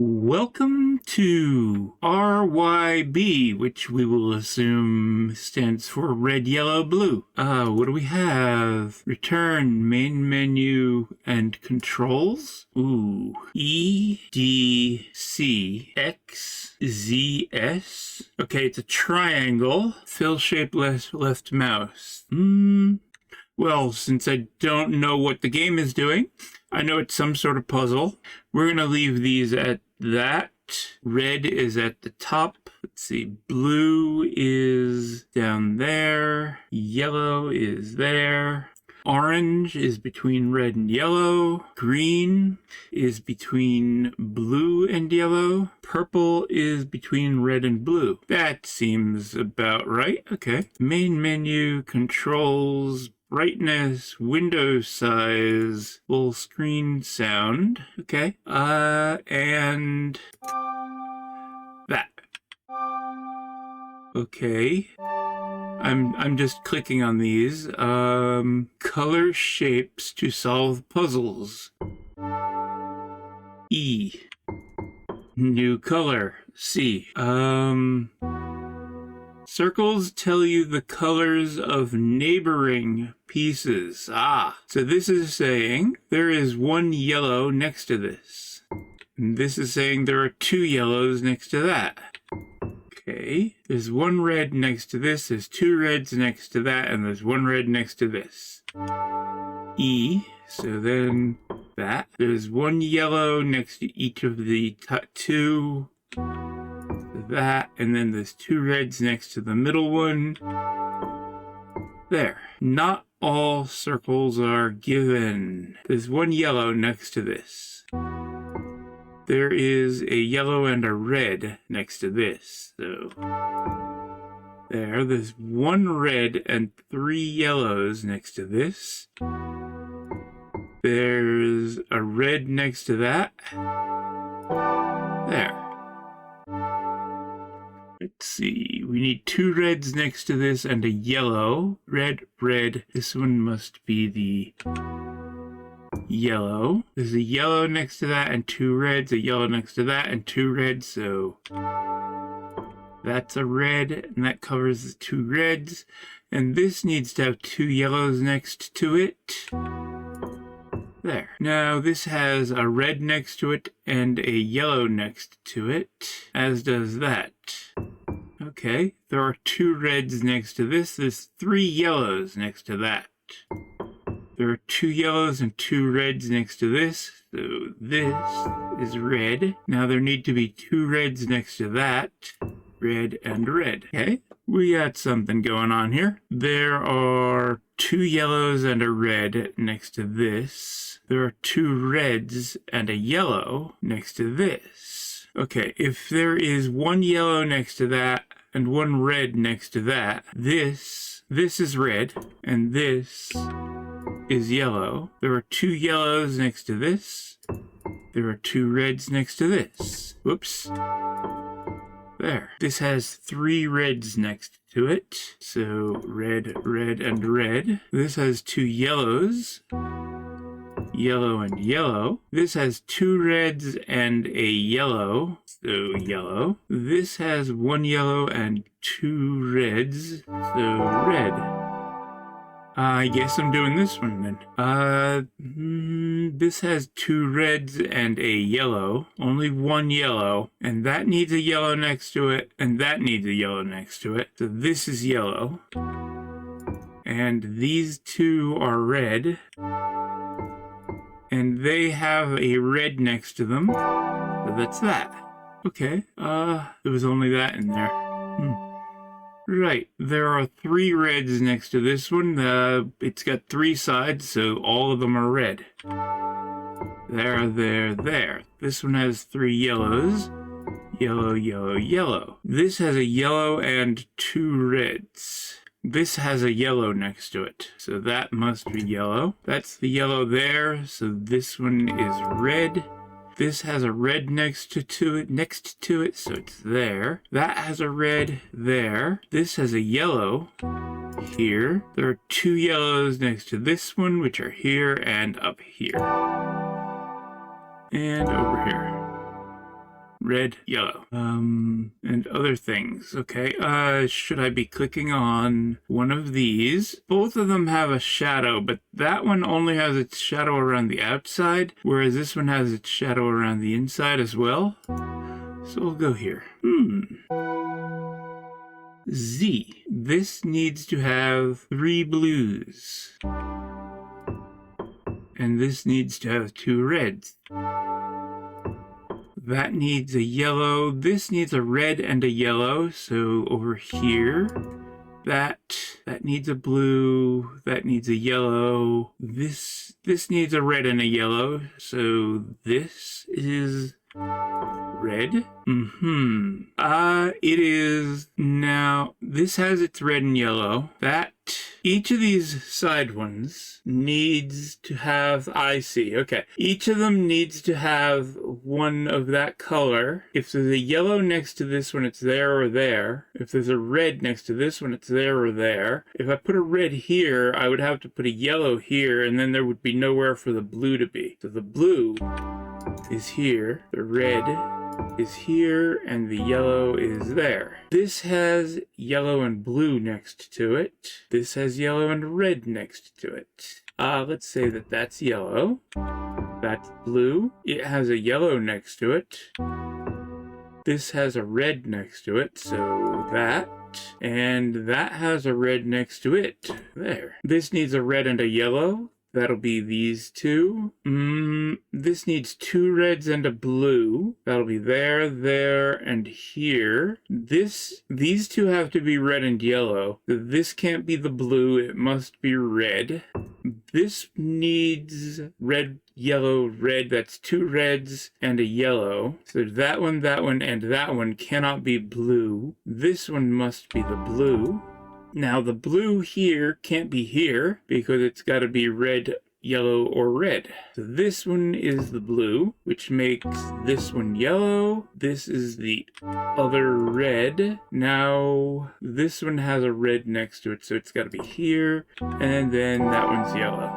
Welcome to RYB, which we will assume stands for red, yellow, blue. What do we have? Return, main menu, and controls. Ooh. E, D, C, X, Z, S. Okay, it's a triangle. Fill shape left mouse. Well, since I don't know what the game is doing, I know it's some sort of puzzle. We're going to leave these at that. Red is at the top. Let's see. Blue is down there. Yellow is there. Orange is between red and yellow. Green is between blue and yellow. Purple is between red and blue. That seems about right. Okay. Main menu, controls, brightness, window size, full screen sound. Okay. And that. Okay. I'm just clicking on these. Color shapes to solve puzzles. E. New color. C. Circles tell you the colors of neighboring pieces. So this is saying there is one yellow next to this. And this is saying there are two yellows next to that. Okay, there's one red next to this, there's two reds next to that, and there's one red next to this. E, so then that. There's one yellow next to each of the two. That, and then there's two reds next to the middle one. There. Not all circles are given. There's one yellow next to this. There is a yellow and a red next to this. So there's one red and three yellows next to this. There's a red next to that. There. Let's see, we need two reds next to this and a yellow. Red, red. This one must be the yellow. There's a yellow next to that and two reds, a yellow next to that and two reds, so that's a red, and that covers the two reds. And this needs to have two yellows next to it. There. Now this has a red next to it and a yellow next to it, as does that. Okay, there are two reds next to this. There's three yellows next to that. There are two yellows and two reds next to this. So this is red. Now there need to be two reds next to that. Red and red. Okay, we got something going on here. There are two yellows and a red next to this. There are two reds and a yellow next to this. Okay, if there is one yellow next to that and one red next to that, this is red and this is yellow. There are two yellows next to this. There are two reds next to this. Whoops. There. This has three reds next to it. So red, red, and red. This has two yellows. Yellow and yellow. This has two reds and a yellow. So yellow. This has one yellow and two reds. So red. I guess I'm doing this one then. This has two reds and a yellow. Only one yellow. And that needs a yellow next to it. And that needs a yellow next to it. So this is yellow. And these two are red. And they have a red next to them. So that's that. Okay. There was only that in there. Right, there are three reds next to this one. It's got three sides, so all of them are red. There. This one has three yellows. Yellow, yellow, yellow. This has a yellow and two reds. This has a yellow next to it, so that must be yellow. That's the yellow there, so this one is red. This has a red next to it, so it's there. That has a red there. This has a yellow here. There are two yellows next to this one, which are here and up here. And over here. red, yellow, and other things. Okay, should I be clicking on one of these? Both of them have a shadow, but that one only has its shadow around the outside, whereas this one has its shadow around the inside as well. So we'll go here. Z. This needs to have 3 blues. And this needs to have 2 reds. That needs a yellow. This needs a red and a yellow. So over here, that needs a blue. That needs a yellow. This needs a red and a yellow. So this is red. It is now. This has its red and yellow. Each of these side ones needs to have, I see, okay. Each of them needs to have one of that color. If there's a yellow next to this one, it's there or there. If there's a red next to this one, it's there or there. If I put a red here, I would have to put a yellow here, and then there would be nowhere for the blue to be. So the blue is here, the red is here, and the yellow is there. This has yellow and blue next to it. This has yellow and red next to it. Let's say that that's yellow. That's blue. It has a yellow next to it. This has a red next to it, so that. And that has a red next to it. There. This needs a red and a yellow. That'll be these two. This needs 2 reds and a blue. That'll be there, there, and here. These two have to be red and yellow. This can't be the blue, it must be red. This needs red, yellow, red. That's 2 reds and a yellow. So that one, and that one cannot be blue. This one must be the blue. Now the blue here can't be here because it's got to be red, yellow, or red. So this one is the blue, which makes this one yellow. This is the other red. Now this one has a red next to it, so it's got to be here. And then that one's yellow.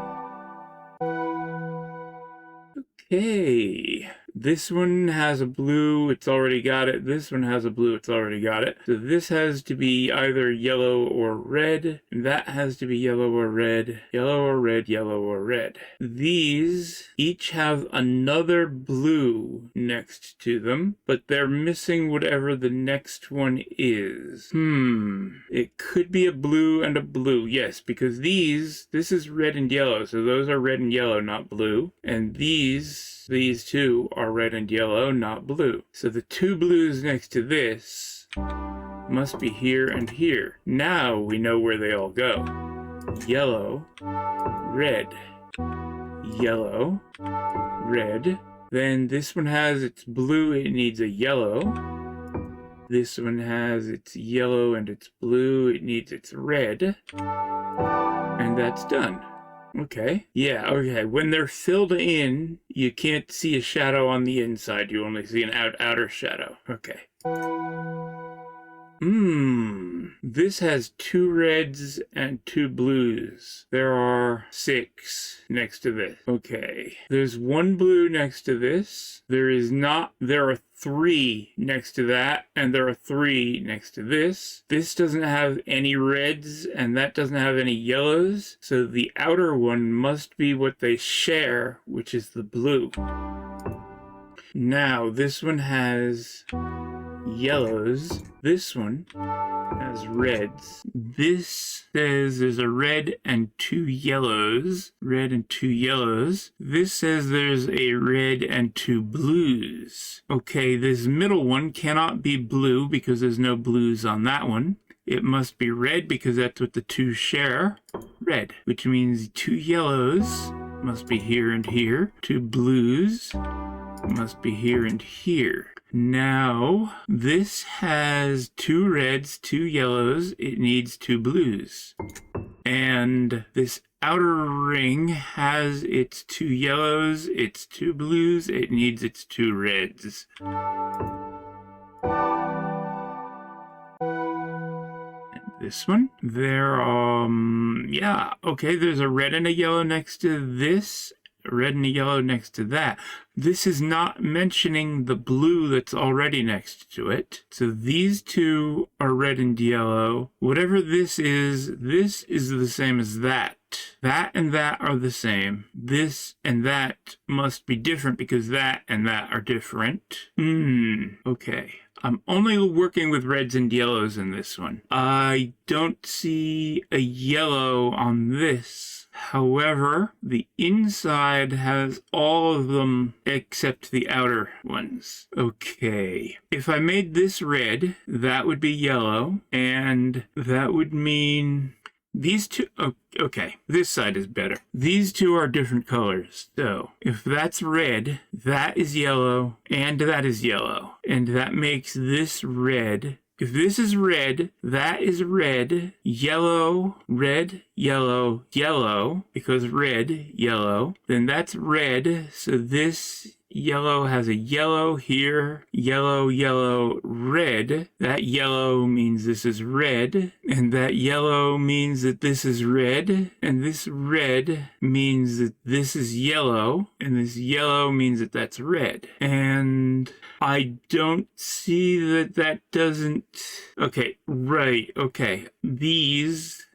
Okay. This one has a blue, it's already got it. This one has a blue, it's already got it. So this has to be either yellow or red. And that has to be yellow or red. Yellow or red, yellow or red. These each have another blue next to them, but they're missing whatever the next one is. It could be a blue and a blue, yes, because this is red and yellow, so those are red and yellow, not blue. And these two are red and yellow, not blue. So the 2 blues next to this must be here and here. Now we know where they all go. Yellow, red, yellow, red. Then this one has its blue, it needs a yellow. This one has its yellow and its blue, it needs its red. And that's done. Okay. Yeah, okay. When they're filled in, you can't see a shadow on the inside. You only see an outer shadow. Okay. This has 2 reds and 2 blues. There are 6 next to this. Okay. There's 1 blue next to this. There are 3 next to that, and there are 3 next to this. This doesn't have any reds, and that doesn't have any yellows. So the outer one must be what they share, which is the blue. Now, this one has yellows. This one has reds. This says there's a red and 2 yellows. Red and 2 yellows. This says there's a red and 2 blues. Okay, this middle one cannot be blue because there's no blues on that one. It must be red because that's what the 2 share. Red, which means 2 yellows must be here and here. 2 blues must be here and here. Now, this has 2 reds, 2 yellows. It needs 2 blues. And this outer ring has its 2 yellows, its 2 blues. It needs its 2 reds. And this one, yeah, okay, there's a red and a yellow next to this. A red and a yellow next to that. this is not mentioning the blue that's already next to it. So these two are red and yellow. Whatever this is the same as that. That and that are the same. This and that must be different because that and that are different. Okay. I'm only working with reds and yellows in this one. I don't see a yellow on this. However, the inside has all of them except the outer ones. Okay. If I made this red, that would be yellow, and that would mean these two, okay, this side is better. These two are different colors. So if that's red, that is yellow, and that is yellow. And that makes this red. If this is red, that is red, yellow, red, yellow, yellow, because red, yellow. Then that's red, so this yellow has a yellow here, yellow, yellow, red. That yellow means this is red, and that yellow means that this is red, and this red means that this is yellow, and this yellow means that that's red. And I don't see that doesn't... Okay, right, okay.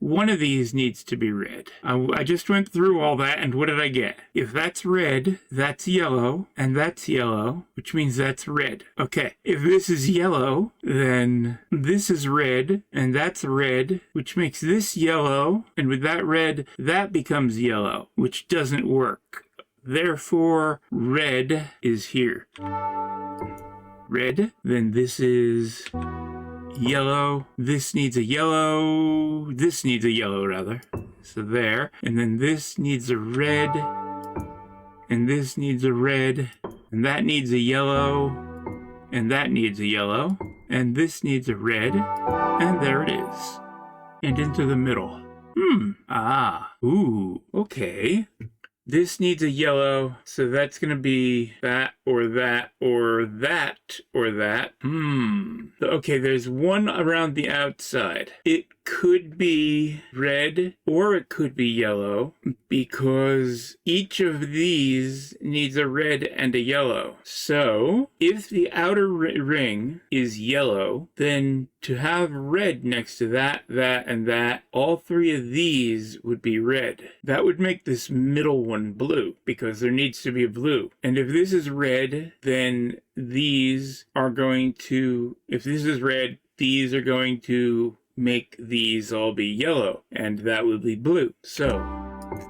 One of these needs to be red. I just went through all that, and what did I get? If that's red, that's yellow, and that's yellow, which means that's red. Okay, if this is yellow, then this is red, and that's red, which makes this yellow, and with that red, that becomes yellow, which doesn't work. Therefore, red is here. Red, then this is yellow, this needs a yellow rather, so there, and then this needs a red, and this needs a red, and that needs a yellow, and that needs a yellow, and this needs a red, and there it is, and into the middle. Okay. This needs a yellow, so that's going to be that, or that, or that, or that. Okay, there's one around the outside. It could be red, or it could be yellow, because each of these needs a red and a yellow. So, if the outer ring is yellow, then to have red next to that, that, and that, all three of these would be red. That would make this middle one blue, because there needs to be a blue. And if this is red, then these are going to, if this is red, these are going to make these all be yellow, and that would be blue. So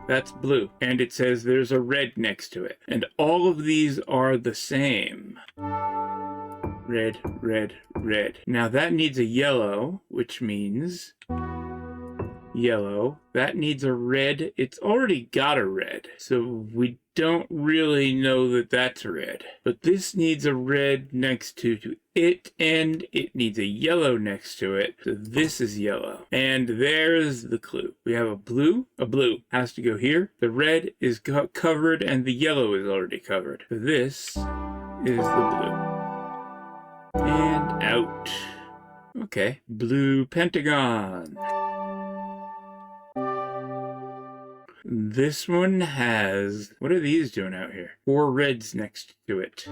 that's blue, and it says there's a red next to it, and all of these are the same. Red, red, red. Now that needs a yellow, which means yellow. That needs a red. It's already got a red, so we don't really know that that's red. But this needs a red next to it, and it needs a yellow next to it. So this is yellow. And there's the clue. We have a blue has to go here. The red is covered, and the yellow is already covered. So this is the blue. And out. Okay, blue pentagon. This one has, what are these doing out here? 4 reds next to it.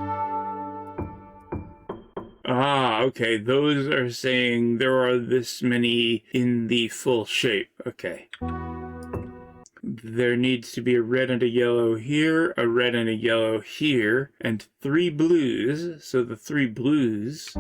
Okay, those are saying there are this many in the full shape. Okay. There needs to be a red and a yellow here, a red and a yellow here, and 3 blues. So the 3 blues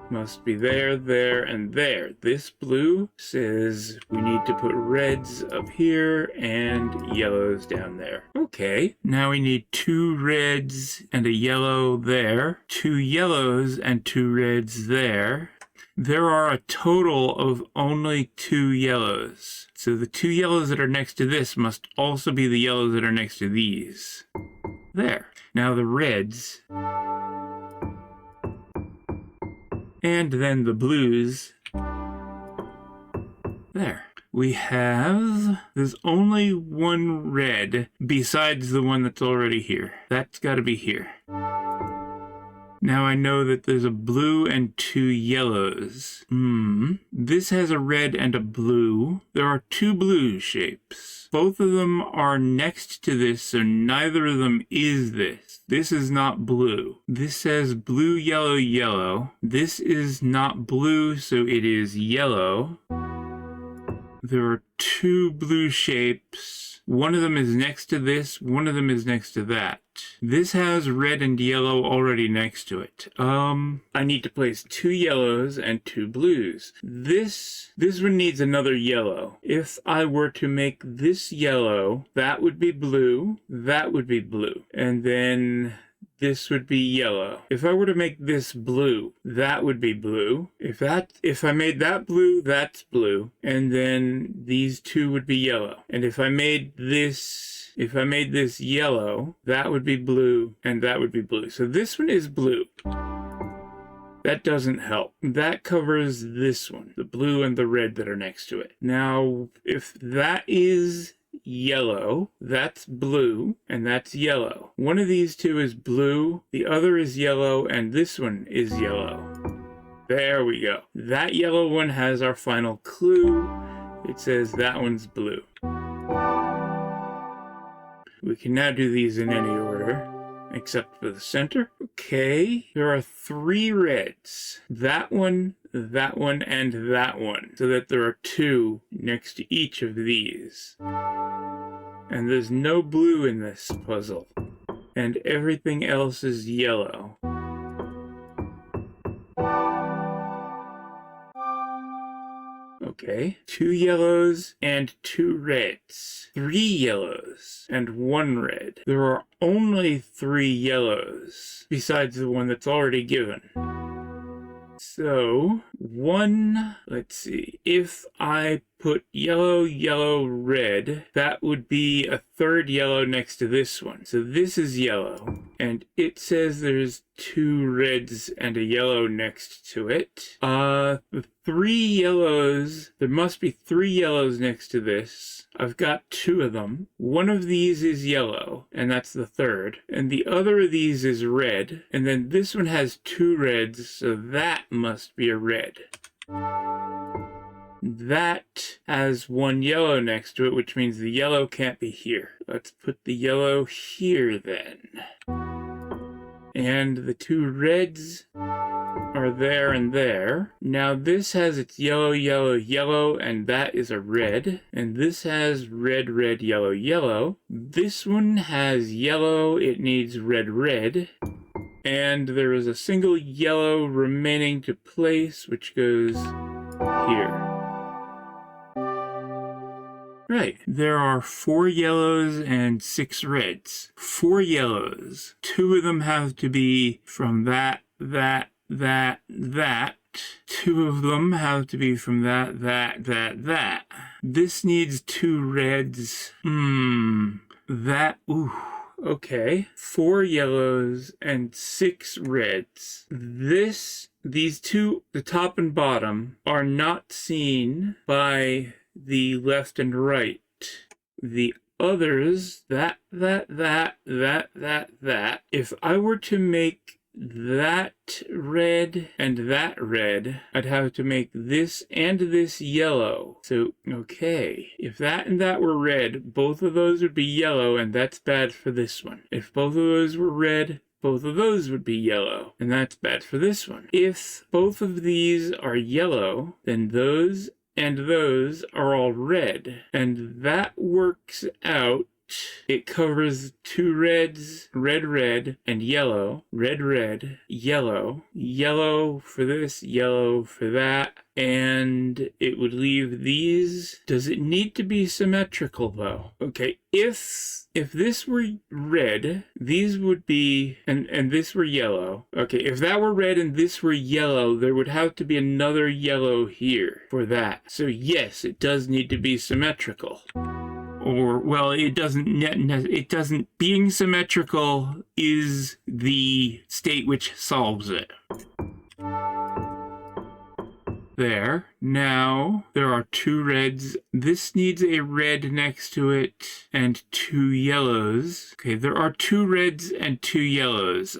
must be there, there, and there. This blue says we need to put reds up here and yellows down there. Okay, now we need 2 reds and a yellow there, 2 yellows and 2 reds there. There are a total of only 2 yellows. So the 2 yellows that are next to this must also be the yellows that are next to these. There. Now the reds. And then the blues. There. There's only 1 red besides the one that's already here. That's got to be here. Now I know that there's a blue and 2 yellows. This has a red and a blue. There are two blue shapes. Both of them are next to this, so neither of them is this. This is not blue. This says blue, yellow, yellow. This is not blue, so it is yellow. There are two blue shapes. One of them is next to this, one of them is next to that. This has red and yellow already next to it. I need to place two yellows and two blues. This one needs another yellow. If I were to make this yellow, that would be blue, that would be blue. And then this would be yellow. If I were to make this blue, that would be blue. If I made that blue, that's blue. And then these two would be yellow. And if I made this yellow, that would be blue, and that would be blue. So this one is blue. That doesn't help. That covers this one, the blue and the red that are next to it. Now, if that is yellow, that's blue, and that's yellow. One of these two is blue, the other is yellow, and this one is yellow. There we go. That yellow one has our final clue. It says that one's blue. We can now do these in any order, except for the center. Okay, there are three reds. That one, and that one. So that there are two next to each of these. And there's no blue in this puzzle. And everything else is yellow. Okay, two yellows and two reds. Three yellows and one red. There are only three yellows, besides the one that's already given. So, let's see, if I put yellow, yellow, red, that would be a third yellow next to this one. So this is yellow, and it says there's two reds and a yellow next to it. The three yellows, there must be three yellows next to this. I've got two of them. One of these is yellow, and that's the third. And the other of these is red. And then this one has two reds, so that must be a red. That has one yellow next to it, which means the yellow can't be here. Let's put the yellow here then. And the two reds are there and there. Now this has its yellow, yellow, yellow, and that is a red. And this has red, red, yellow, yellow. This one has yellow, it needs red, red. And there is a single yellow remaining to place, which goes here. Right, there are 4 yellows and 6 reds. 4 yellows. 2 of them have to be from that. 2 of them have to be from that. This needs 2 reds. Okay. 4 yellows and 6 reds. These two, the top and bottom, are not seen by the left and right. The others, that. If I were to make that red and that red, I'd have to make this and this yellow. So, okay, if that and that were red, both of those would be yellow, and that's bad for this one. If both of those were red, both of those would be yellow, and that's bad for this one. If both of these are yellow, then those and those are all red, and that works out. It covers 2 reds, red, red, and yellow, red, red, yellow, yellow for this, yellow for that, and it would leave these. Does it need to be symmetrical though? Okay, if this were red, these would be, and this were yellow. Okay, if that were red and this were yellow, there would have to be another yellow here for that. So yes, it does need to be symmetrical. Or, well, it doesn't, being symmetrical is the state which solves it. There. Now there are 2 reds. This needs a red next to it and 2 yellows. Okay, there are 2 reds and 2 yellows.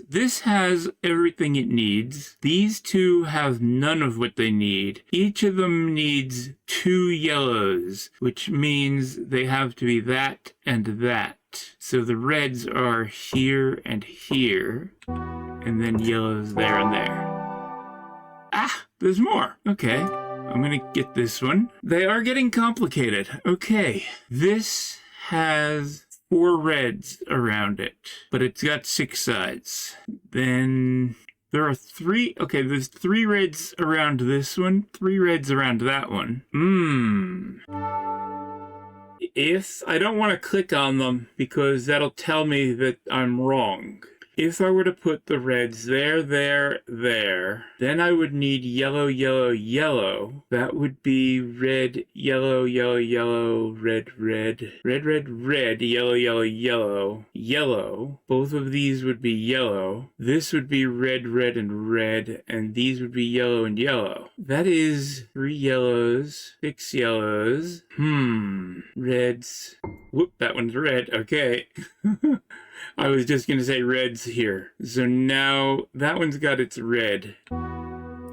This has everything it needs. These 2 have none of what they need. Each of them needs 2 yellows, which means they have to be that and that. So the reds are here and here, and then yellows there and there. Ah, there's more. Okay, I'm gonna get this one. They are getting complicated. Okay, this has 4 reds around it, but it's got 6 sides. Then there are 3, okay, there's 3 reds around this one, 3 reds around that one. If I don't want to click on them because that'll tell me that I'm wrong. If I were to put the reds there, then I would need yellow, yellow, yellow. That would be red, yellow, yellow, yellow, red, red, red, red, red, yellow, yellow, yellow, yellow. Both of these would be yellow. This would be red, red, and red, and these would be yellow and yellow. That is 3 yellows, 6 yellows. Reds. Whoop, that one's red. Okay. I was just going to say reds here. So now that one's got its red.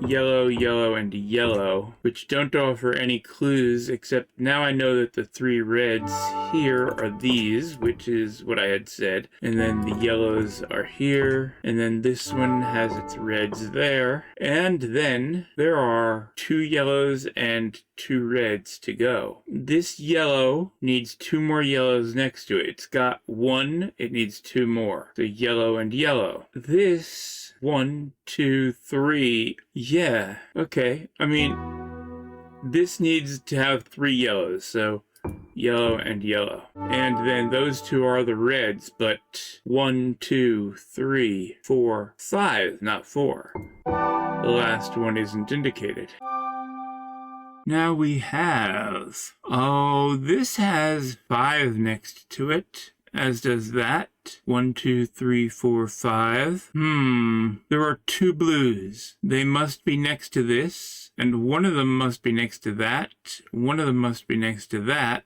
Yellow, yellow, and yellow, which don't offer any clues, except now I know that the 3 reds here are these, which is what I had said, and then the yellows are here, and then this one has its reds there, and then there are 2 yellows and 2 reds to go. This yellow needs 2 more yellows next to it. It's got 1, it needs 2 more. So yellow and yellow. This 1, 2, 3. Yeah, okay. I mean, this needs to have 3 yellows, so yellow and yellow. And then those 2 are the reds, but 1, 2, 3, 4, 5, not 4. The last one isn't indicated. Now we have... Oh, this has 5 next to it, as does that. 1, 2, 3, 4, 5. There are 2 blues. They must be next to this, and one of them must be next to that. One of them must be next to that.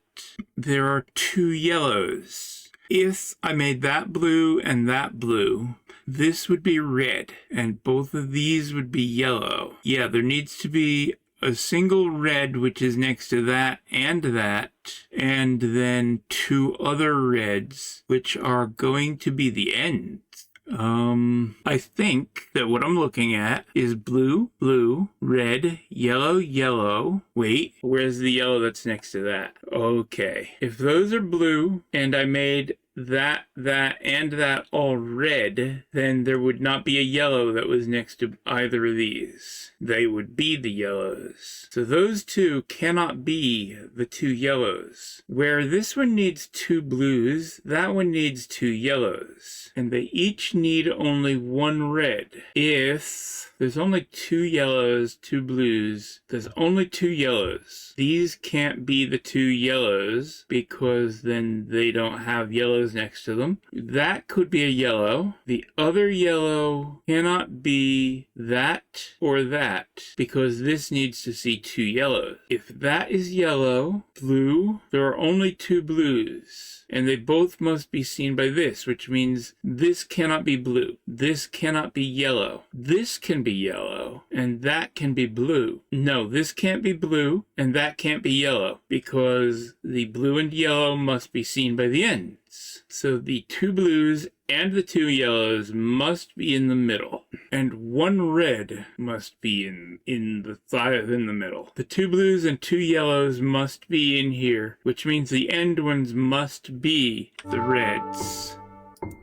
There are 2 yellows. If I made that blue and that blue, this would be red, and both of these would be yellow. Yeah, there needs to be a single red which is next to that, and then 2 other reds which are going to be the ends. I think that what I'm looking at is blue, blue, red, yellow, yellow. Wait, where's the yellow that's next to that? Okay, if those are blue and I made that, and that all red, then there would not be a yellow that was next to either of these. They would be the yellows. So those 2 cannot be the 2 yellows. Where this one needs 2 blues, that one needs 2 yellows. And they each need only 1 red. If there's only 2 yellows, 2 blues, there's only 2 yellows. These can't be the 2 yellows because then they don't have yellows next to them. That could be a yellow. The other yellow cannot be that or that because this needs to see 2 yellows. If that is yellow, blue, there are only 2 blues. And they both must be seen by this, which means this cannot be blue. This cannot be yellow. This can be yellow, and that can be blue. No, this can't be blue, and that can't be yellow, because the blue and yellow must be seen by the ends. So the 2 blues and the 2 yellows must be in the middle, and 1 red must be in the middle. The 2 blues and 2 yellows must be in here, which means the end ones must be the reds.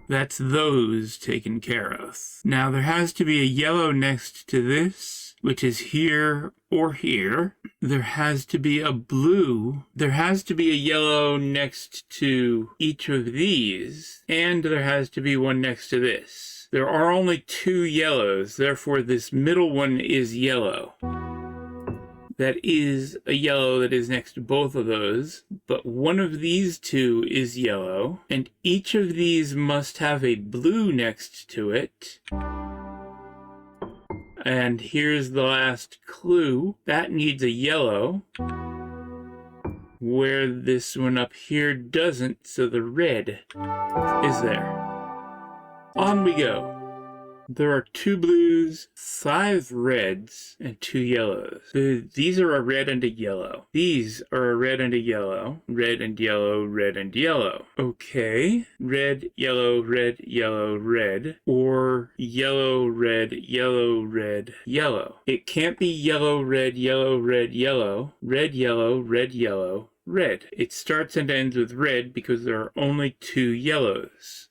That's those taken care of. Now there has to be a yellow next to this, which is here or here. There has to be a blue. There has to be a yellow next to each of these, and there has to be one next to this. There are only 2 yellows, therefore this middle one is yellow. That is a yellow that is next to both of those, but one of these 2 is yellow, and each of these must have a blue next to it. And here's the last clue. That needs a yellow, where this one up here doesn't, so the red is there. On we go. There are 2 blues, 5 reds, and 2 yellows. These are a red and a yellow. These are a red and a yellow. Red and yellow, red and yellow. Okay. Red, yellow, red, yellow, red. Or yellow, red, yellow, red, yellow. It can't be yellow, red, yellow, red, yellow. Red, yellow, red, yellow, red. It starts and ends with red because there are only 2 yellows.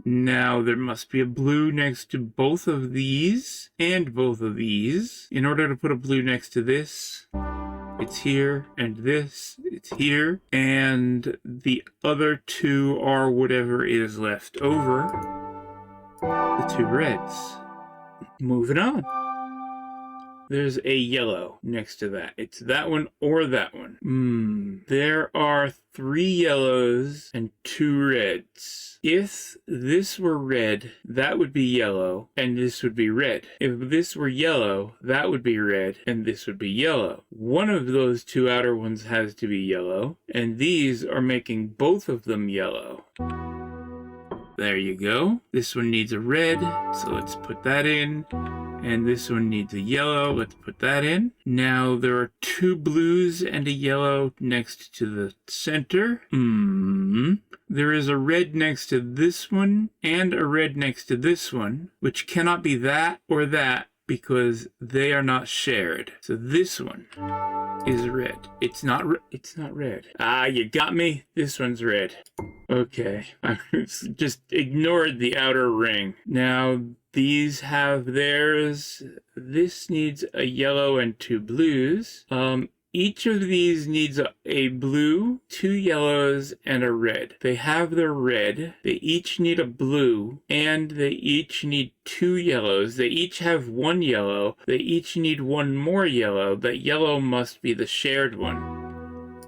Now there must be a blue next to both of these and both of these. In order to put a blue next to this, it's here, and this, it's here, and the other 2 are whatever is left over. The 2 reds. Moving on. There's a yellow next to that. It's that one or that one. There are 3 yellows and 2 reds. If this were red, that would be yellow, and this would be red. If this were yellow, that would be red, and this would be yellow. One of those 2 outer ones has to be yellow, and these are making both of them yellow. There you go. This one needs a red, so let's put that in. And this one needs a yellow. Let's put that in. Now there are 2 blues and a yellow next to the center. There is a red next to this one and a red next to this one, which cannot be that or that because they are not shared. So this one is red. It's not red. Ah, you got me. This one's red. Okay. I just ignored the outer ring. Now these have theirs. This needs a yellow and 2 blues. Each of these needs a blue, 2 yellows, and a red. They have their red. They each need a blue, and they each need 2 yellows. They each have 1 yellow. They each need 1 more yellow. That yellow must be the shared one.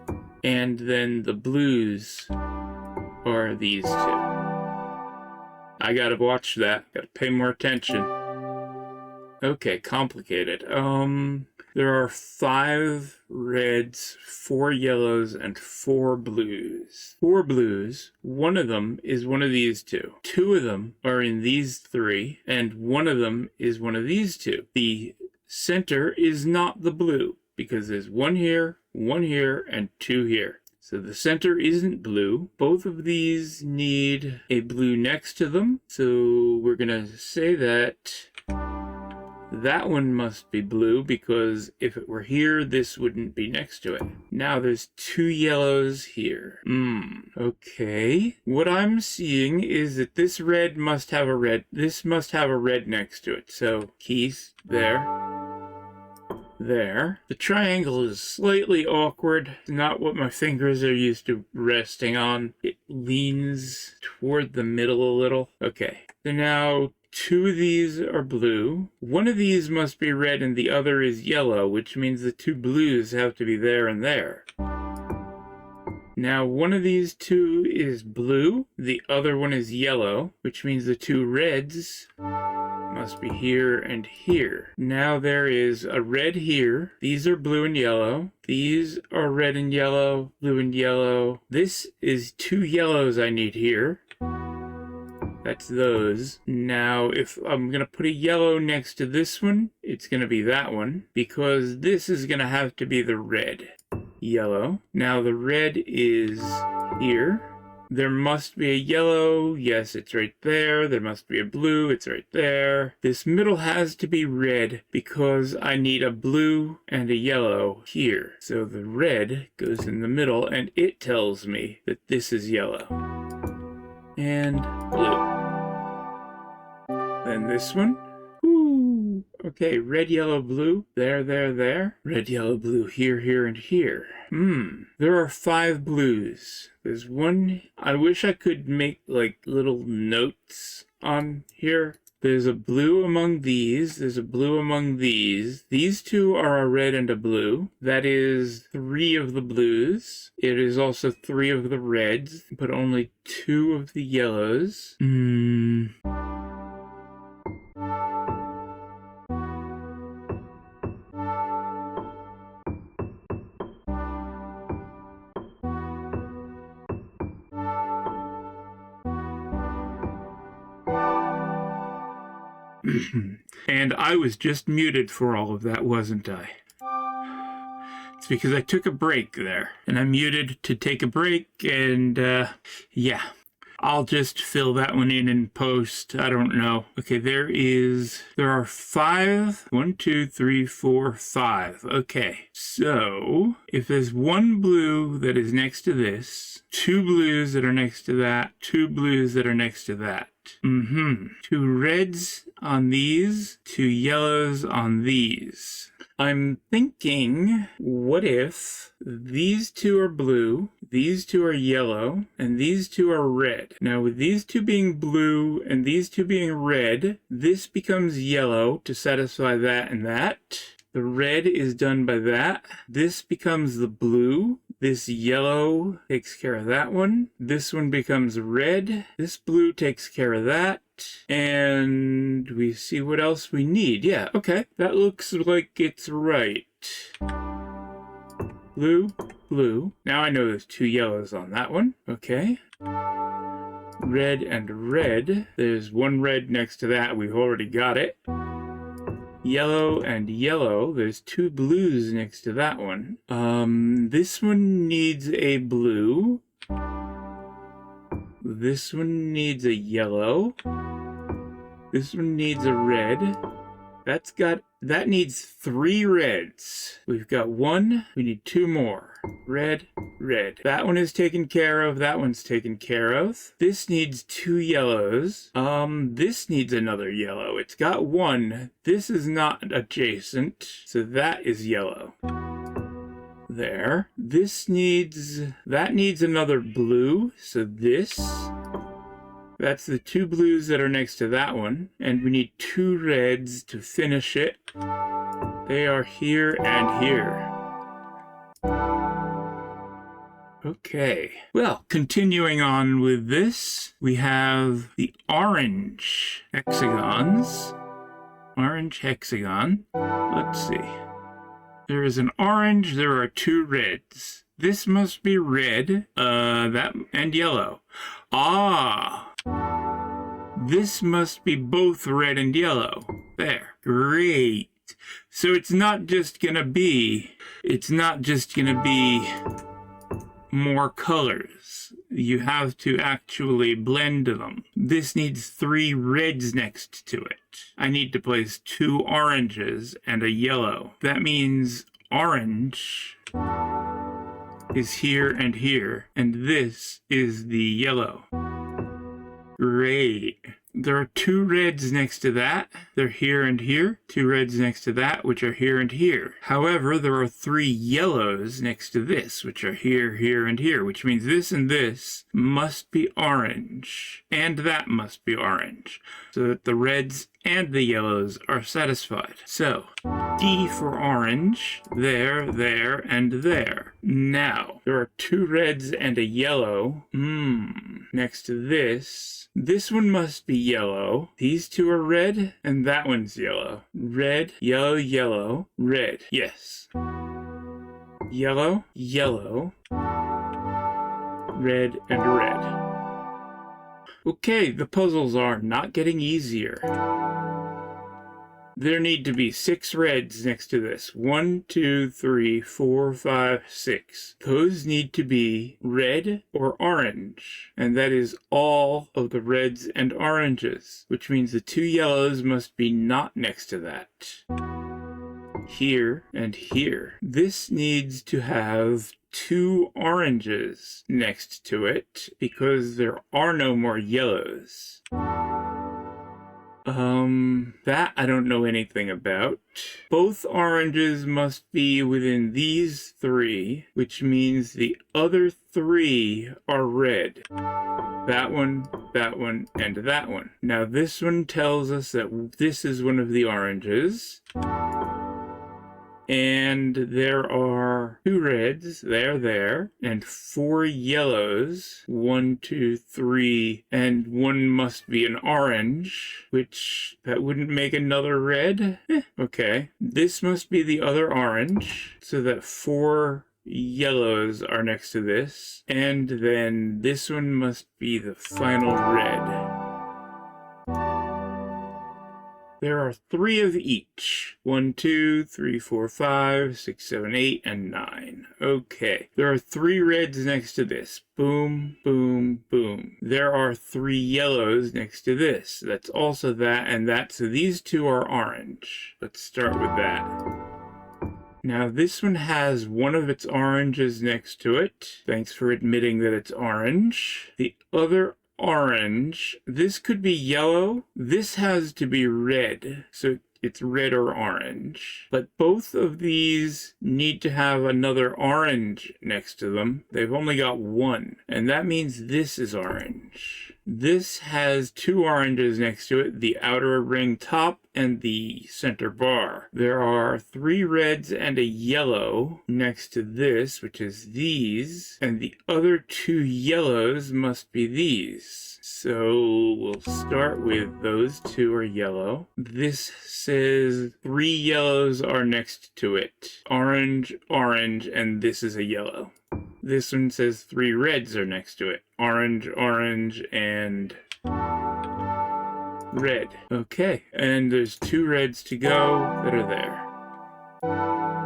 And then the blues are these 2. I gotta watch that. Gotta pay more attention. Okay, complicated. There are 5 reds, 4 yellows, and 4 blues. 4 blues. One of them is one of these 2. 2 of them are in these 3, and one of them is one of these 2. The center is not the blue, because there's 1 here, 1 here, and 2 here. So the center isn't blue. Both of these need a blue next to them. So we're gonna say that that one must be blue because if it were here, this wouldn't be next to it. Now there's 2 yellows here. Okay. What I'm seeing is that this red must have a red. This must have a red next to it. So keys there. There. The triangle is slightly awkward. It's not what my fingers are used to resting on. It leans toward the middle a little. Okay. So now 2 of these are blue. One of these must be red and the other is yellow, which means the 2 blues have to be there and there. Now one of these 2 is blue, the other one is yellow, which means the 2 reds must be here and here. Now there is a red here. These are blue and yellow. These are red and yellow, blue and yellow. This is 2 yellows I need here. That's those. Now, if I'm going to put a yellow next to this one, it's going to be that one, because this is going to have to be the red. Yellow. Now, the red is here. There must be a yellow. Yes, it's right there. There must be a blue. It's right there. This middle has to be red because I need a blue and a yellow here. So the red goes in the middle, and it tells me that this is yellow. And blue. Then this one. Ooh. Okay, red, yellow, blue. There, there, there. Red, yellow, blue. Here, here, and here. There are 5 blues. There's one. I wish I could make like little notes on here. There's a blue among these. There's a blue among these. These 2 are a red and a blue. That is 3 of the blues. It is also 3 of the reds, but only 2 of the yellows. And I was just muted for all of that, wasn't I? It's because I took a break there, and I muted to take a break, and yeah. I'll just fill that one in post. I don't know. Okay, there are 5. 1, 2, 3, 4, 5. Okay, so if there's one blue that is next to this, 2 blues that are next to that, 2 blues that are next to that. 2 reds on these, 2 yellows on these. I'm thinking, what if these 2 are blue, these 2 are yellow, and these 2 are red? Now, with these 2 being blue and these 2 being red, this becomes yellow to satisfy that and that. The red is done by that. This becomes the blue. This yellow takes care of that one. This one becomes red. This blue takes care of that. And we see what else we need. Yeah, okay. That looks like it's right. Blue, blue. Now I know there's 2 yellows on that one. Okay. Red and red. There's 1 red next to that. We've already got it. Yellow and yellow. There's 2 blues next to that one. This one needs a blue. This one needs a yellow. This one needs a red. That needs 3 reds. We've got 1. We need 2 more. Red, red. That one is taken care of. That one's taken care of. This needs 2 yellows. This needs another yellow. It's got 1. This is not adjacent, so that is yellow. There. That needs another blue, so that's the 2 blues that are next to that one, and we need 2 reds to finish it. They are here and here. Okay, well, continuing on with this, we have the orange hexagons. Orange hexagon. Let's see. There is an orange, there are 2 reds. This must be red, and yellow. Ah! This must be both red and yellow. There. Great. So it's not just gonna be more colors. You have to actually blend them. This needs 3 reds next to it. I need to place 2 oranges and a yellow. That means orange is here, and this is the yellow. Great. There are 2 reds next to that. They're here and here. 2 reds next to that, which are here and here. However, there are 3 yellows next to this, which are here, here, and here, which means this and this must be orange. And that must be orange. So that the reds and the yellows are satisfied. So, D for orange, there, and there. Now, there are 2 reds and a yellow. Next to this. This one must be yellow. These 2 are red, and that one's yellow. Red, yellow, yellow, red. Yes. Yellow, yellow, red, and red. Okay, the puzzles are not getting easier. There need to be 6 reds next to this. 1, 2, 3, 4, 5, 6. Those need to be red or orange. And that is all of the reds and oranges, which means the 2 yellows must be not next to that. Here and here. This needs to have 2 oranges next to it because there are no more yellows. That I don't know anything about. Both oranges must be within these 3, which means the other 3 are red. That one, and that one. Now this one tells us that this is one of the oranges. And there are 2 reds, there, and 4 yellows. 1, 2, 3, and 1 must be an orange, which that wouldn't make another red. Okay. This must be the other orange, so that 4 yellows are next to this. And then this one must be the final red. There are 3 of each. 1, 2, 3, 4, 5, 6, 7, 8, and 9. Okay. There are 3 reds next to this. Boom, boom, boom. There are 3 yellows next to this. That's also that and that. So these 2 are orange. Let's start with that. Now this one has one of its oranges next to it. Thanks for admitting that it's orange. The other orange, this could be yellow. This has to be red. So it's red or orange. But both of these need to have another orange next to them. They've only got 1. And that means this is orange. This has 2 oranges next to it, the outer ring top and the center bar. There are 3 reds and a yellow next to this, which is these, and the other 2 yellows must be these. So we'll start with those 2 are yellow. This says 3 yellows are next to it. Orange, orange, and this is a yellow. This one says 3 reds are next to it. Orange, orange, and red. Okay, and there's 2 reds to go that are there.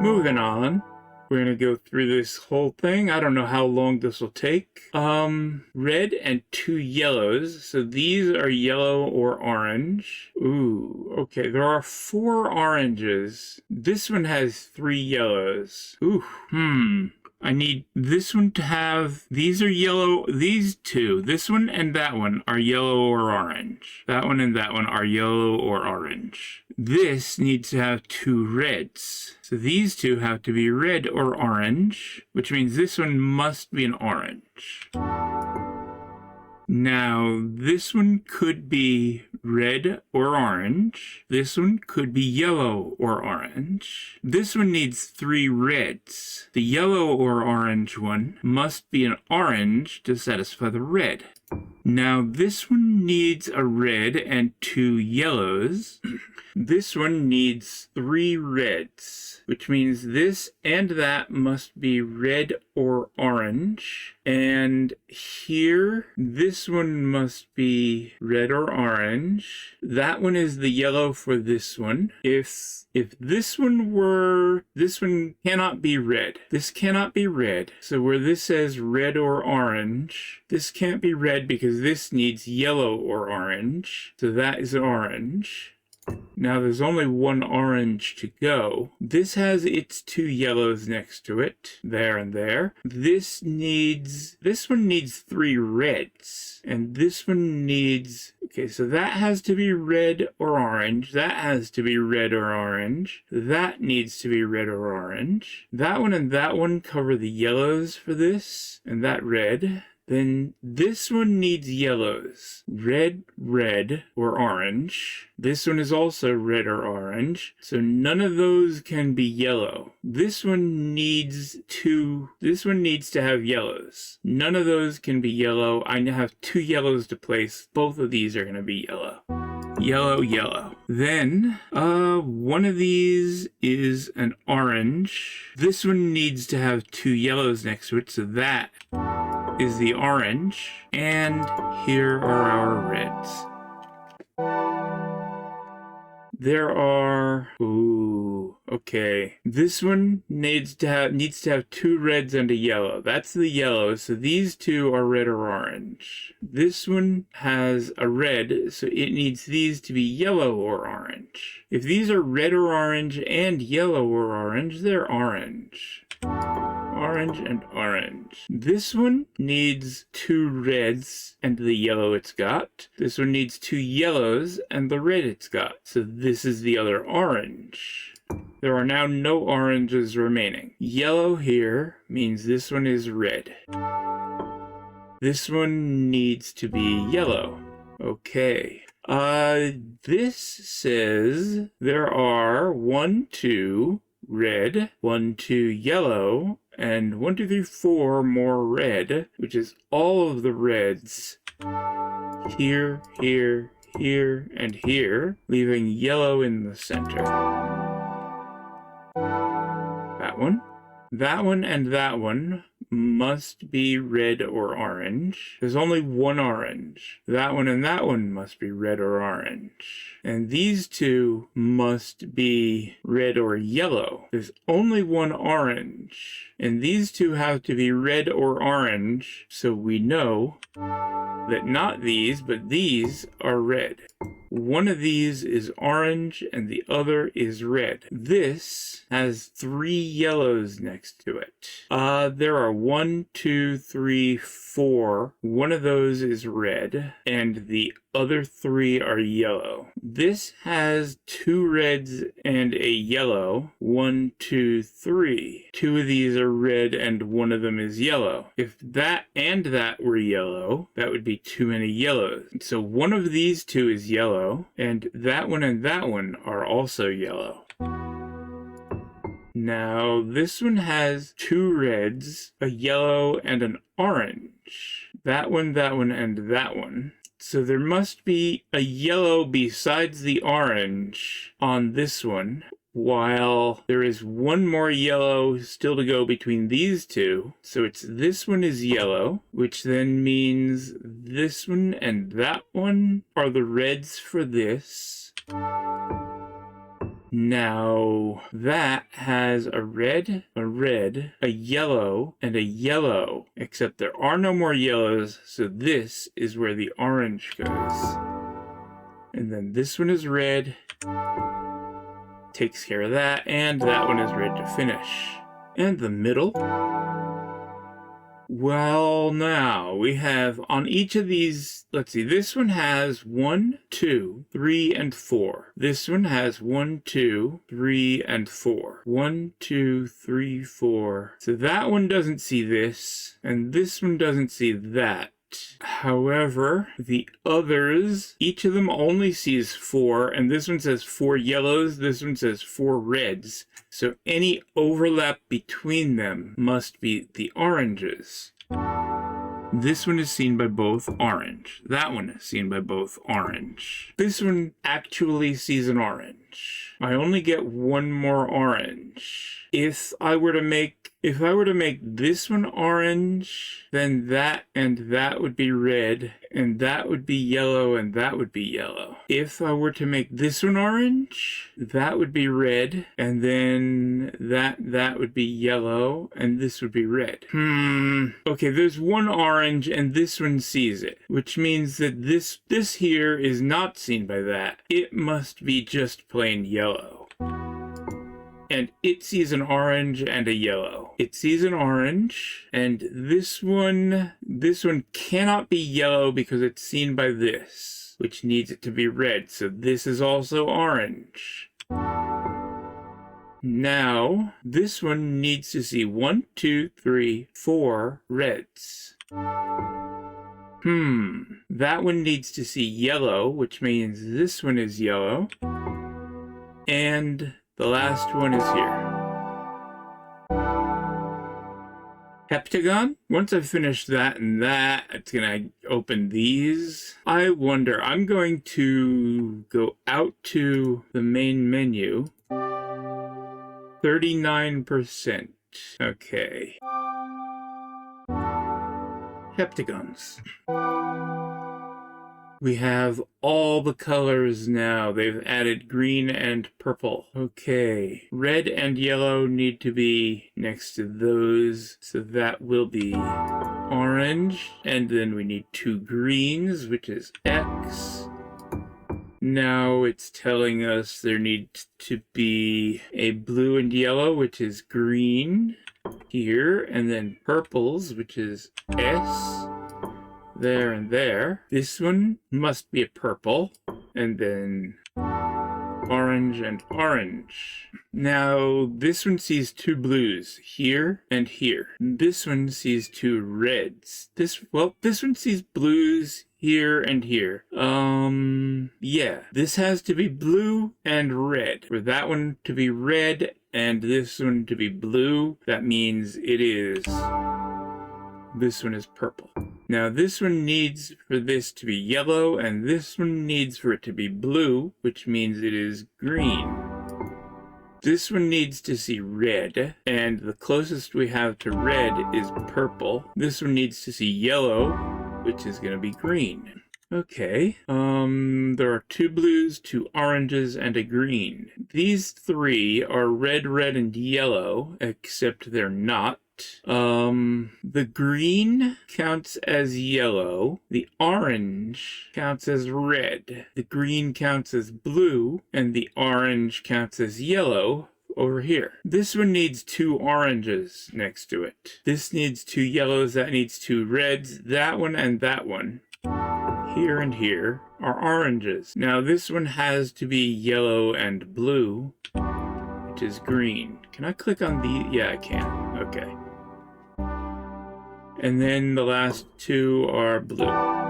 Moving on. We're gonna go through this whole thing. I don't know how long this will take. Red and 2 yellows. So these are yellow or orange. Ooh, okay. There are 4 oranges. This one has 3 yellows. Ooh, I need this one to have, these are yellow, these 2, this one and that one are yellow or orange. That one and that one are yellow or orange. This needs to have 2 reds. So these 2 have to be red or orange, which means this one must be an orange. Now, this one could be red or orange. This one could be yellow or orange. This one needs 3 reds. The yellow or orange one must be an orange to satisfy the red. Now, this one needs a red and 2 yellows. This one needs 3 reds, which means this and that must be red or orange. And here, this one must be red or orange. That one is the yellow for this one. If this one were, this one cannot be red. This cannot be red. So where this says red or orange, this can't be red because this needs yellow or orange. So that is orange. Now there's only 1 orange to go. This has its 2 yellows next to it, there and there. This one needs 3 reds. And this one needs, okay, so that has to be red or orange. That has to be red or orange. That needs to be red or orange. That one and that one cover the yellows for this, and that red. Then this one needs yellows. Red, red, or orange. This one is also red or orange. So none of those can be yellow. This one needs to have yellows. None of those can be yellow. I now have 2 yellows to place. Both of these are going to be yellow. Yellow, yellow. Then, one of these is an orange. This one needs to have 2 yellows next to it, so that is the orange, and here are our reds. There are, okay. This one needs to have 2 reds and a yellow. That's the yellow, so these 2 are red or orange. This one has a red, so it needs these to be yellow or orange. If these are red or orange and yellow or orange, they're orange. Orange and orange. This one needs 2 reds and the yellow it's got. This one needs 2 yellows and the red it's got. So this is the other orange. There are now no oranges remaining. Yellow here means this one is red. This one needs to be yellow. Okay. This says there are 1, 2 red, 1, 2 yellow, and 1, 2, 3, 4 more red, which is all of the reds here, here, here, and here, leaving yellow in the center. That one, and that one must be red or orange. There's only one orange. That one and that one must be red or orange. And these two must be red or yellow. There's only one orange. And these two have to be red or orange, so we know that not these, but these are red. One of these is orange and the other is red. This has 3 yellows next to it. There are 1, 2, 3, 4. One of those is red and the other 3 are yellow. This has 2 reds and a yellow. 1, 2, 3. 2 of these are red and one of them is yellow. If that and that were yellow, that would be too many yellows. So one of these 2 is yellow, and that one are also yellow. Now, this one has 2 reds, a yellow, and an orange. That one, and that one. So there must be a yellow besides the orange on this one, while there is one more yellow still to go between these 2. So it's this one is yellow, which then means this one and that one are the reds for this. Now, that has a red, a yellow, and a yellow, except there are no more yellows, so this is where the orange goes. And then this one is red, takes care of that, and that one is red to finish. And the middle? Well, now we have on each of these, let's see, this one has 1, 2, 3, and 4. This one has 1, 2, 3, and 4. 1, 2, 3, 4. So that one doesn't see this, and this one doesn't see that. However, the others, each of them only sees 4, and this one says 4 yellows, this one says 4 reds. So any overlap between them must be the oranges. This one is seen by both orange. That one is seen by both orange. This one actually sees an orange. I only get one more orange. If I were to make this one orange, then that and that would be red, and that would be yellow, and that would be yellow. If I were to make this one orange, that would be red, and then that would be yellow, and this would be red. Okay, there's one orange, and this one sees it, which means that this here is not seen by that. It must be just plain yellow. And it sees an orange and a yellow. It sees an orange, and this one cannot be yellow because it's seen by this, which needs it to be red. So this is also orange. Now, this one needs to see 1, 2, 3, 4 reds. That one needs to see yellow, which means this one is yellow. And the last one is here. Heptagon? Once I've finished that and that, it's gonna open these. I wonder, I'm going to go out to the main menu. 39%. Okay. Heptagons. We have all the colors now. They've added green and purple. Okay. Red and yellow need to be next to those. So that will be orange. And then we need 2 greens, which is X. Now it's telling us there needs to be a blue and yellow, which is green here. And then purples, which is S. There and there. This one must be a purple, and then orange and orange. Now, this one sees 2 blues, here and here. This one sees 2 reds. This one sees blues here and here. Yeah, this has to be blue and red. For that one to be red and this one to be blue, that means this one is purple. Now this one needs for this to be yellow, and this one needs for it to be blue, which means it is green. This one needs to see red, and the closest we have to red is purple. This one needs to see yellow, which is going to be green. Okay, there are 2 blues, 2 oranges, and a green. These 3 are red, red, and yellow, except they're not. The green counts as yellow, the orange counts as red, the green counts as blue, and the orange counts as yellow over here. This one needs 2 oranges next to it. This needs 2 yellows, that needs 2 reds, that one and that one. Here and here are oranges. Now this one has to be yellow and blue, which is green. Can I click on the? Yeah, I can. Okay. And then the last 2 are blue.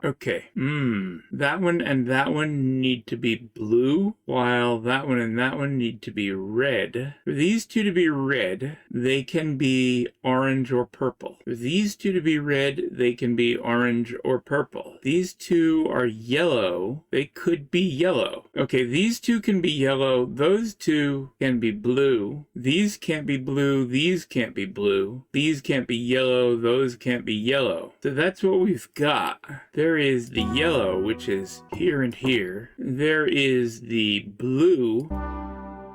Okay, that one and that one need to be blue, while that one and that one need to be red. For these 2 to be red, they can be orange or purple. For these 2 to be red, they can be orange or purple. These 2 are yellow, they could be yellow. Okay, these 2 can be yellow, those 2 can be blue. These can't be blue, these can't be blue. These can't be yellow, those can't be yellow. So that's what we've got. There is the yellow, which is here and here. There is the blue,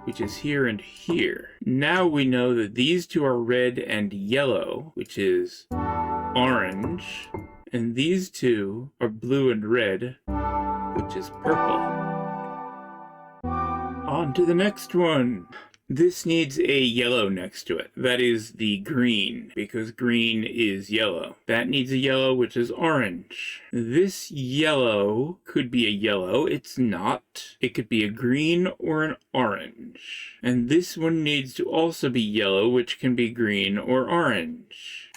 which is here and here. Now we know that these 2 are red and yellow, which is orange. And these 2 are blue and red, which is purple. On to the next one. This needs a yellow next to it. That is the green, because green is yellow. That needs a yellow, which is orange. This yellow could be a yellow. It's not. It could be a green or an orange. And this one needs to also be yellow, which can be green or orange.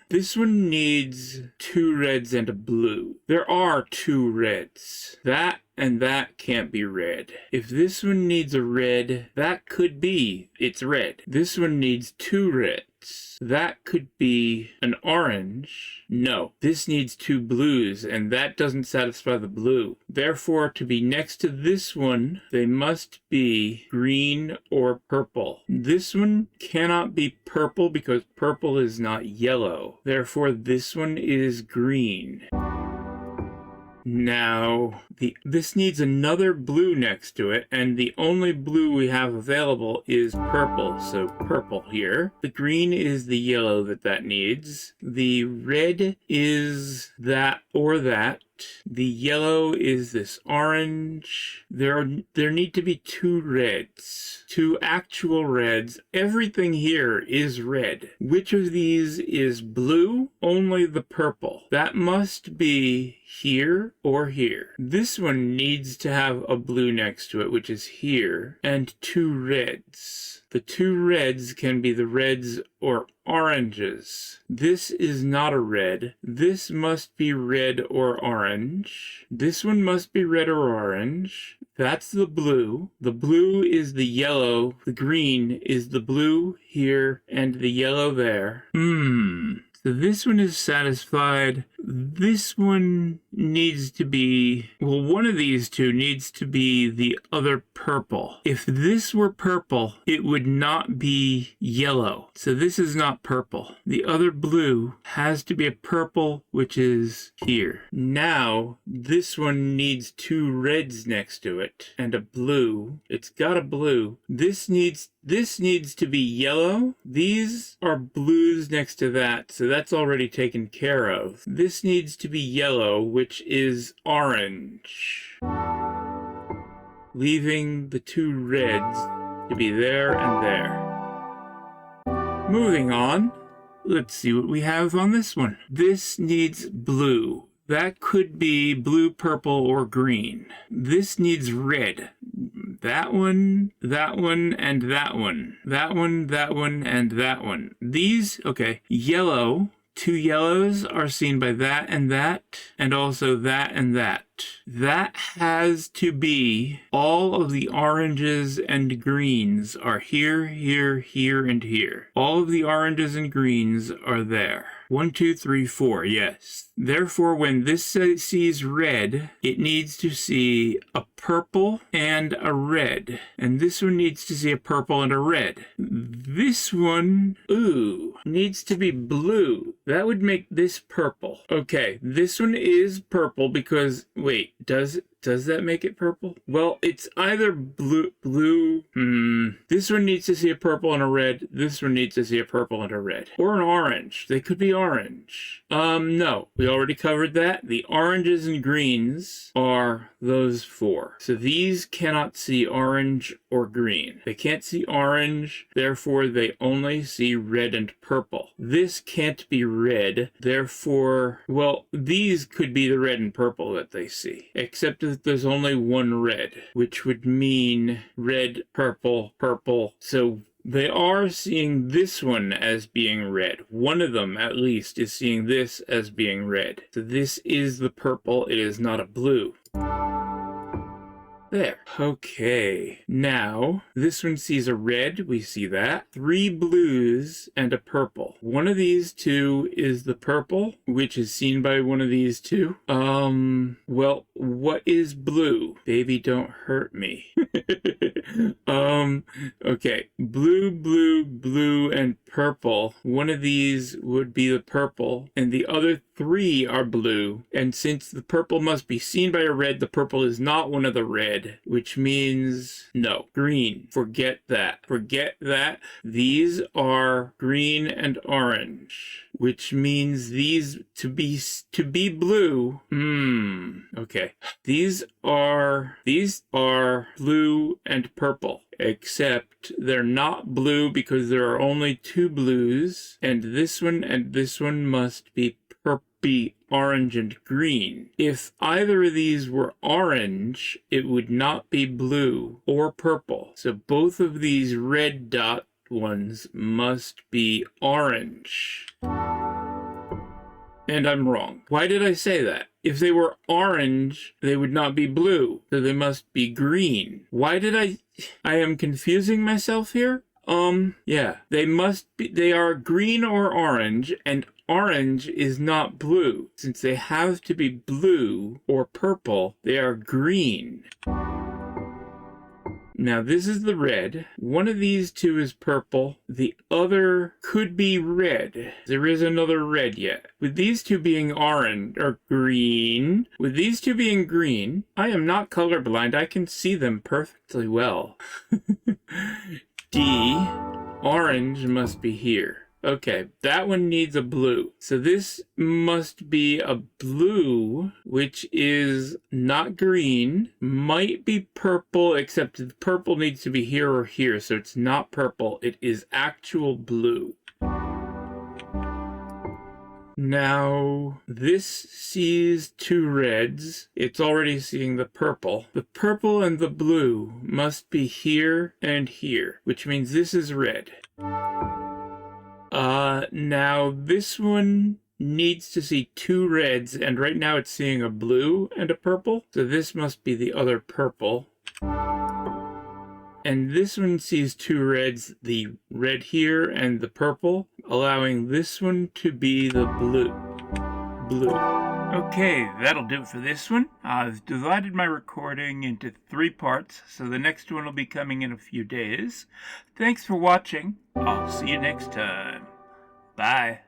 This one needs 2 reds and a blue. There are 2 reds. That and that can't be red. If this one needs a red, that could be it's red. This one needs 2 reds. That could be an orange. No, this needs 2 blues, and that doesn't satisfy the blue. Therefore, to be next to this one, they must be green or purple. This one cannot be purple because purple is not yellow. Therefore, this one is green. Now, this needs another blue next to it, and the only blue we have available is purple, so purple here. The green is the yellow that needs. The red is that or that. The yellow is this orange. There need to be 2 reds. 2 actual reds. Everything here is red. Which of these is blue? Only the purple. That must be here or here. This one needs to have a blue next to it, which is here, and 2 reds. The 2 reds can be the reds or oranges. This is not a red. This must be red or orange. This one must be red or orange. That's the blue. The blue is the yellow. The green is the blue here and the yellow there. So this one is satisfied. This one needs to be, well, one of these 2 needs to be the other purple. If this were purple, it would not be yellow. So this is not purple. The other blue has to be a purple, which is here. Now, this one needs 2 reds next to it and a blue. It's got a blue. This needs to be yellow. These are blues next to that, so that's already taken care of. This needs to be yellow, which is orange, leaving the 2 reds to be there and there. Moving on, let's see what we have on this one. This needs blue. That could be blue, purple, or green. This needs red. That one, and that one. That one, and that one. These, okay, yellow. 2 yellows are seen by that, and also that and that. That has to be all of the oranges and greens are here, here, here, and here. All of the oranges and greens are there. 1, 2, 3, 4, yes. Therefore, when this sees red, it needs to see a purple and a red. And this one needs to see a purple and a red. This one, needs to be blue. That would make this purple. Okay, this one is purple because, wait, does that make it purple? Well, it's either blue. This one needs to see a purple and a red. This one needs to see a purple and a red. Or an orange. They could be orange. No. We already covered that. The oranges and greens are those 4. So these cannot see orange or green. They can't see orange, therefore they only see red and purple. This can't be red, therefore, well, these could be the red and purple that they see. Except that there's only one red, which would mean red, purple, purple. So they are seeing this one as being red. One of them, at least, is seeing this as being red. So this is the purple. It is not a blue. There. Okay. Now, this one sees a red. We see that. 3 blues and a purple. One of these 2 is the purple, which is seen by one of these 2. Well, what is blue? Baby, don't hurt me. Okay. Blue, blue, blue, and purple. One of these would be the purple, and the other 3 are blue. And since the purple must be seen by a red, the purple is not one of the red, which means no. Green. Forget that. Forget that. These are green and orange, which means these to be blue. Okay. These are blue and purple, except they're not blue because there are only 2 blues, and this one must be orange and green. If either of these were orange, it would not be blue or purple. So both of these red dot ones must be orange. And I'm wrong. Why did I say that? If they were orange, they would not be blue, so they must be green. Why did I am confusing myself here? Yeah, they are green or orange, and orange is not blue. Since they have to be blue or purple, they are green. Now this is the red. One of these 2 is purple. The other could be red. There is another red yet. With these 2 being orange or green, I am not colorblind. I can see them perfectly well. D, orange must be here. Okay, that one needs a blue. So this must be a blue, which is not green, might be purple, except the purple needs to be here or here, so it's not purple, it is actual blue. Now, this sees 2 reds. It's already seeing the purple. The purple and the blue must be here and here, which means this is red. Now this one needs to see 2 reds, and right now it's seeing a blue and a purple, so this must be the other purple. And this one sees 2 reds, the red here and the purple, allowing this one to be the blue. Okay, that'll do it for this one. I've divided my recording into 3 parts, so the next one will be coming in a few days. Thanks for watching. I'll see you next time. Bye.